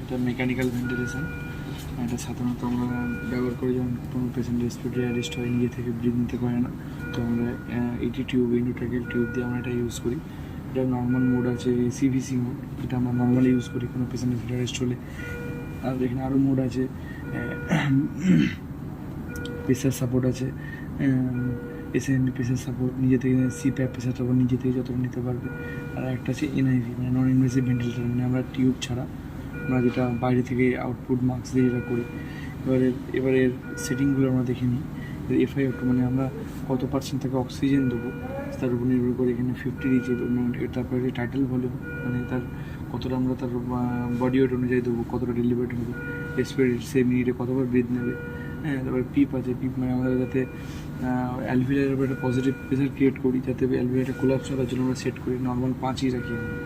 এটা mechanical ventilation. এটা সাধারণত আমরা ব্যবহার করি যখন কোনো পেশেন্ট রেসপিরেটরি অ্যারেস্ট হয়, নিজে থেকে ব্রিথ নিতে পারে না, তো আমরা এইটি টিউব, এন্ডোট্রাকিয়াল টিউব দিয়ে আমরা এটা ইউজ করি। এটা নর্মাল মোড আছে, সিভিসি মোড, এটা আমরা নর্মালি ইউজ করি কোনো পেশেন্ট রেসপিরেটরি অ্যারেস্ট হলে। আর এখানে আরও মোড আছে, প্রেসার সাপোর্ট আছে, এসএনডি প্রেসার সাপোর্ট, নিজে থেকে সিপ্যাপ প্রেসার সাপোর্ট নিজে থেকে যতটা নিতে পারবে। আর একটা আছে এনআইভি, মানে নন ইনভেসিভ ভেন্টিলেটর, মানে আমরা টিউব ছাড়া আমরা যেটা বাইরে থেকে আউটপুট মাস্ক দিয়ে যেটা করি। এবারের সেটিংগুলো আমরা দেখে নিই। এফআই একটু মানে আমরা কত পার্সেন্ট তাকে অক্সিজেন দেবো তার উপর নির্ভর করে এখানে 50 দিয়েছি। তারপরে টাইটেল ভলিউম, মানে তার কতটা আমরা তার বডি ওয়েট অনুযায়ী দেবো, কতটা ডেলিভারেট হবে, রেসপিরেটরি সে মিনিটে কতবার ব্রিথ নেবে। হ্যাঁ, তারপরে পিপ আছে, পিপ মানে আমাদের যাতে অ্যালভিলারের উপর একটা পজিটিভ প্রেশার ক্রিয়েট করি, যাতে অ্যালভিলারটা কোলাপস হয়, তার জন্য আমরা সেট করি নর্মাল 5ই রাখি আমরা।